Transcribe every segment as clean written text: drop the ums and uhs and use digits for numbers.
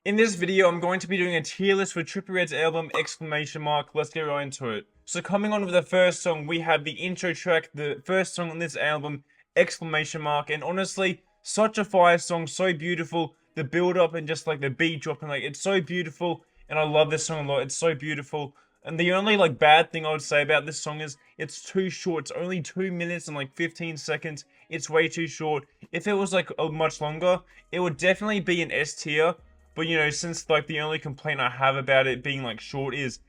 In this video, I'm going to be doing a tier list for Trippie Redd's album, ! Let's get right into it. So coming on with the first song, we have the intro track, the first song on this album, ! And honestly, such a fire song, so beautiful. The build up and just like the beat dropping, like it's so beautiful. And I love this song a lot, it's so beautiful. And the only like bad thing I would say about this song is it's too short. It's only 2 minutes and like 15 seconds. It's way too short. If it was like much longer, it would definitely be an S tier. But you know, since like the only complaint I have about it being like short is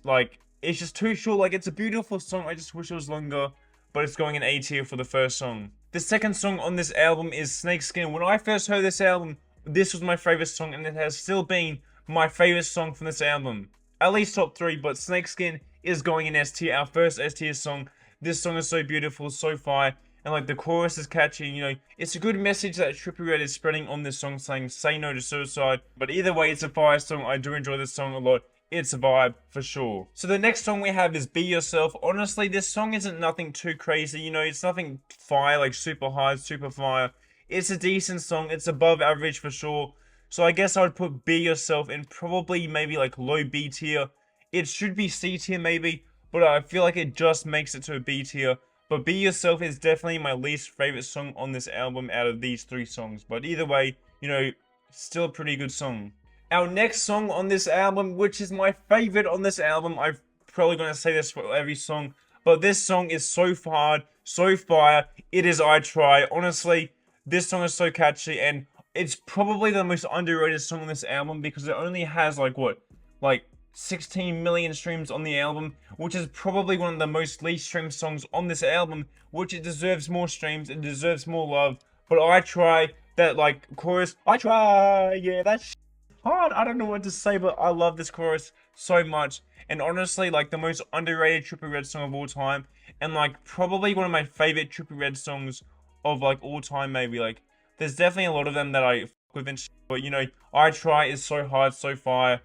like it's just too short. Like it's a beautiful song, I just wish it was longer. But it's going in A tier for the first song. The second song on this album is Snakeskin. When I first heard this album, this was my favorite song, and it has still been my favorite song from this album. At least top 3, but Snakeskin is going in S tier, our first S tier song. This song is so beautiful, so fire, and like the chorus is catchy, you know, it's a good message that Trippie Redd is spreading on this song, saying say no to suicide. But either way, it's a fire song. I do enjoy this song a lot. It's a vibe for sure. So the next song we have is Be Yourself. Honestly, this song isn't nothing too crazy, you know, it's nothing fire, like super high, super fire. It's a decent song, it's above average for sure. So I guess I would put Be Yourself in probably maybe like low B tier. It should be C tier maybe, but I feel like it just makes it to a B tier. But Be Yourself is definitely my least favorite song on this album out of these 3 songs. But either way, you know, still a pretty good song. Our next song on this album, which is my favorite on this album, I'm probably going to say this for every song, but this song is so hard, so fire. It is I Try. Honestly, this song is so catchy, and it's probably the most underrated song on this album because it only has like what? Like 16 million streams on the album, which is probably one of the most least streamed songs on this album, which it deserves more streams, it deserves more love. But I Try, that like chorus, I try, yeah, that's hard. I don't know what to say, but I love this chorus so much. And honestly, like the most underrated Trippie Redd song of all time, and like probably one of my favorite Trippie Redd songs of like all time maybe. Like there's definitely a lot of them that I fuck with and shit, but you know, I Try is so hard, so fire,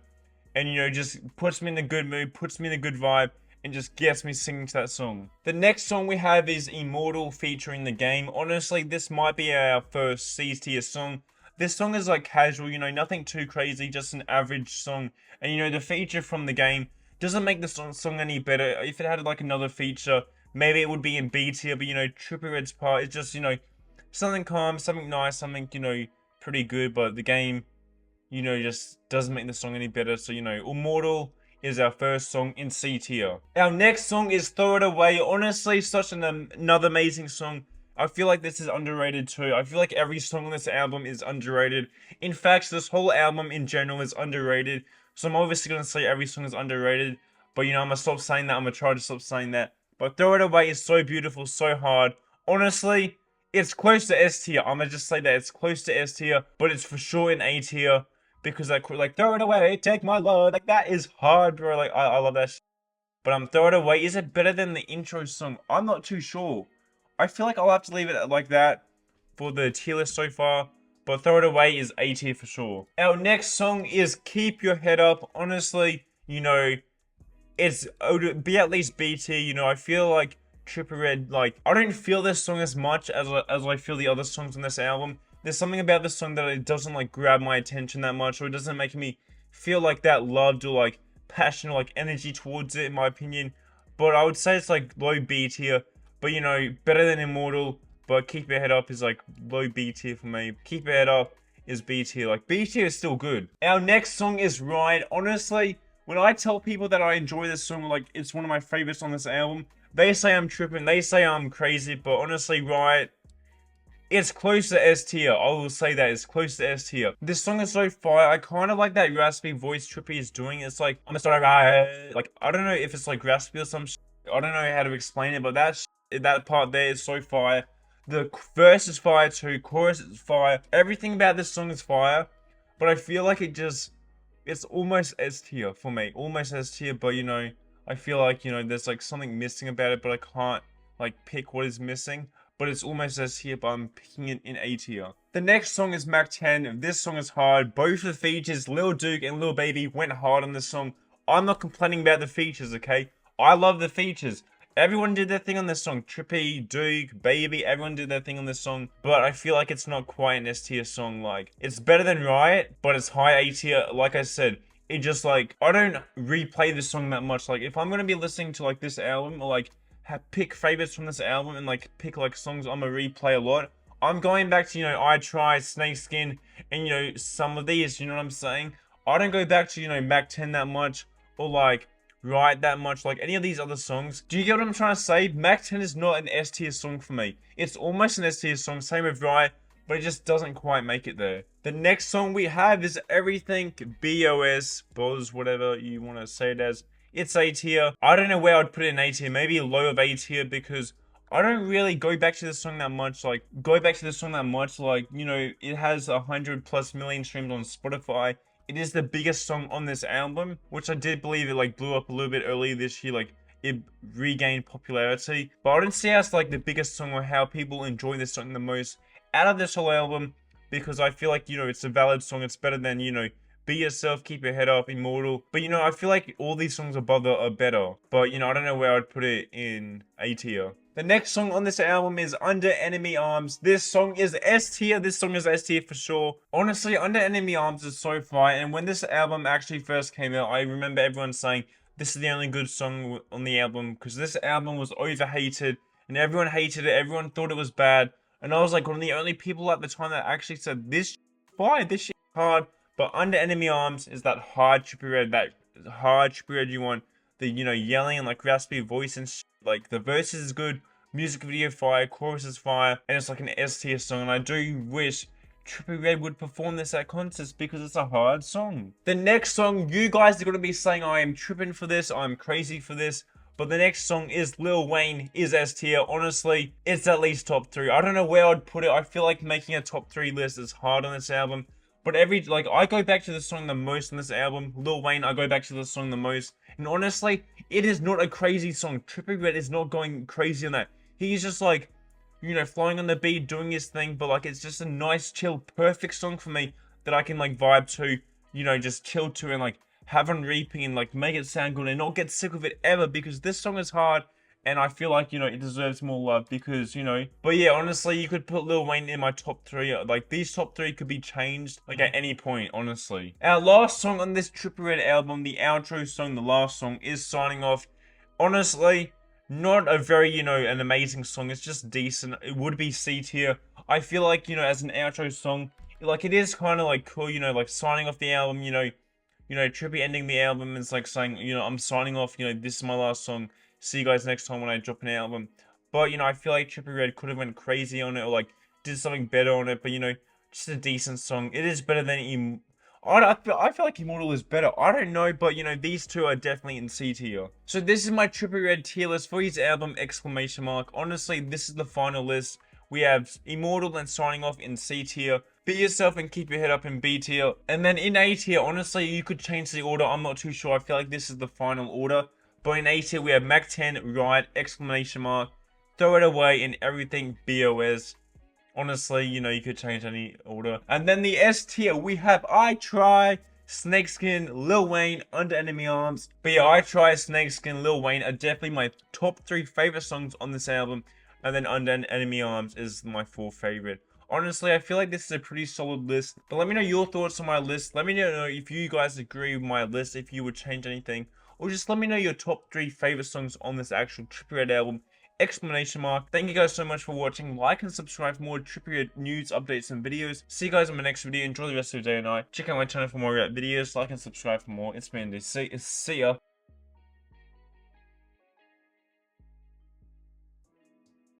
and you know, just puts me in a good mood, puts me in a good vibe, and just gets me singing to that song. The next song we have is Immortal featuring The Game. Honestly, this might be our first C tier song. This song is like casual, you know, nothing too crazy, just an average song. And you know, the feature from The Game doesn't make the song any better. If it had like another feature, maybe it would be in B tier, but you know, Trippie Redd's part is just, you know, something calm, something nice, something, you know, pretty good. But The Game, you know, just doesn't make the song any better. So, you know, Immortal is our first song in C tier. Our next song is Throw It Away. Honestly, such another amazing song. I feel like this is underrated too. I feel like every song on this album is underrated. In fact, this whole album in general is underrated. So I'm obviously going to say every song is underrated. But you know, I'm going to stop saying that. I'm going to try to stop saying that. But Throw It Away is so beautiful, so hard. Honestly, it's close to S tier. I'm going to just say that it's close to S tier. But it's for sure in A tier. Because like, throw it away, take my love. Like, that is hard, bro. Like, I love that shit. But Throw It Away, is it better than the intro song? I'm not too sure. I feel like I'll have to leave it like that for the tier list so far. But Throw It Away is A tier for sure. Our next song is Keep Your Head Up. Honestly, you know, it would be at least B tier. You know, I feel like Trippie Redd, like, I don't feel this song as much as I feel the other songs on this album. There's something about this song that it doesn't like grab my attention that much, or it doesn't make me feel like that loved or like passion or like energy towards it, in my opinion. But I would say it's like low B tier. But you know, better than Immortal. But Keep Your Head Up is like low B tier for me. Keep Your Head Up is B tier. Like B tier is still good. Our next song is Ride. Honestly, when I tell people that I enjoy this song, like it's one of my favorites on this album, they say I'm tripping, they say I'm crazy. But honestly, Ride, it's close to S tier. I will say that it's close to S tier. This song is so fire. I kind of like that raspy voice Trippie is doing. It's like, I'm gonna start right. Like, I don't know if it's like raspy or some shit. I don't know how to explain it, but that part there is so fire. The verse is fire too, chorus is fire. Everything about this song is fire. But I feel like it's almost S tier for me. Almost S tier, but you know, I feel like, you know, there's like something missing about it, but I can't like pick what is missing. But it's almost S tier, but I'm picking it in A tier. The next song is Mac 10. This song is hard. Both the features, Lil Duke and Lil Baby, went hard on this song. I'm not complaining about the features, okay? I love the features. Everyone did their thing on this song. Trippie, Duke, Baby, everyone did their thing on this song. But I feel like it's not quite an S tier song. Like, it's better than Riot, but it's high A tier. Like I said, it just like, I don't replay this song that much. Like, if I'm gonna be listening to like this album or like pick favorites from this album and like pick like songs I'm gonna replay a lot, I'm going back to, I Try, Snakeskin, and some of these, you know what I'm saying? I don't go back to, Mac 10 that much, or like, Right that much, like any of these other songs. Do you get what I'm trying to say? Mac 10 is not an S tier song for me. It's almost an S tier song, same with Right, but it just doesn't quite make it there. The next song we have is Everything BOS, Boz, whatever you want to say it as. It's A tier. I don't know where I'd put it in A tier, maybe low of A tier, because I don't really go back to this song that much. Like, it has 100+ million streams on Spotify. It is the biggest song on this album, which I did believe it like blew up a little bit earlier this year, like it regained popularity. But I don't see how it's like the biggest song or how people enjoy this song the most out of this whole album, because I feel like, it's a valid song. It's better than, Be Yourself, Keep Your Head Up, Immortal. But, I feel like all these songs above are better. But, I don't know where I'd put it in A tier. The next song on this album is Under Enemy Arms. This song is S tier. This song is S tier for sure. Honestly, Under Enemy Arms is so fire. And when this album actually first came out, I remember everyone saying this is the only good song on the album, because this album was overhated and everyone hated it. Everyone thought it was bad. And I was like one of the only people at the time that actually said this shit is fire, this shit is hard. But Under Enemy Arms is that hard Trippie Redd, you want. The, yelling and like raspy voice and shit. Like, the verses is good, music video fire, chorus is fire, and it's like an S tier song. And I do wish Trippie Redd would perform this at concerts, because it's a hard song. The next song, you guys are going to be saying I am tripping for this, I'm crazy for this. But the next song is Lil Wayne, is S tier. Honestly, it's at least top 3. I don't know where I'd put it. I feel like making a top 3 list is hard on this album. But I go back to the song the most on this album. Lil Wayne, I go back to the song the most. And honestly, it is not a crazy song. Trippie Redd is not going crazy on that. He's just like, flying on the beat, doing his thing. But like, it's just a nice, chill, perfect song for me that I can like vibe to, just chill to and like have on repeat and like make it sound good and not get sick of it ever, because this song is hard. And I feel like, it deserves more love because, But yeah, honestly, you could put Lil Wayne in my top 3. Like, these top 3 could be changed, like, at any point, honestly. Our last song on this Trippie Redd album, the outro song, the last song, is Signing Off. Honestly, not a very, an amazing song. It's just decent. It would be C tier. I feel like, as an outro song, like, it is kind of, like, cool, like, signing off the album, Trippie ending the album and it's like saying, I'm signing off, this is my last song. See you guys next time when I drop an album. But, I feel like Trippie Redd could have went crazy on it or, like, did something better on it. But, just a decent song. It is better than I feel like Immortal is better. I don't know, but, these two are definitely in C tier. So, this is my Trippie Redd tier list for his album, ! Honestly, this is the final list. We have Immortal and Signing Off in C tier. Be Yourself and Keep Your Head Up in B tier. And then in A tier, honestly, you could change the order. I'm not too sure. I feel like this is the final order. But in A tier, we have Mac 10, Riot, ! Throw It Away, and Everything BOS. Honestly, you could change any order. And then the S tier, we have I Try, Snakeskin, Lil Wayne, Under Enemy Arms. But yeah, I Try, Snakeskin, Lil Wayne are definitely my top 3 favorite songs on this album. And then Under Enemy Arms is my 4th favorite. Honestly, I feel like this is a pretty solid list. But let me know your thoughts on my list. Let me know if you guys agree with my list, if you would change anything. Or just let me know your top 3 favorite songs on this actual Trippie Redd album! Thank you guys so much for watching. Like and subscribe for more Trippie Redd news, updates, and videos. See you guys in my next video. Enjoy the rest of your day and night. Check out my channel for more videos. Like and subscribe for more. It's been Andy. See ya.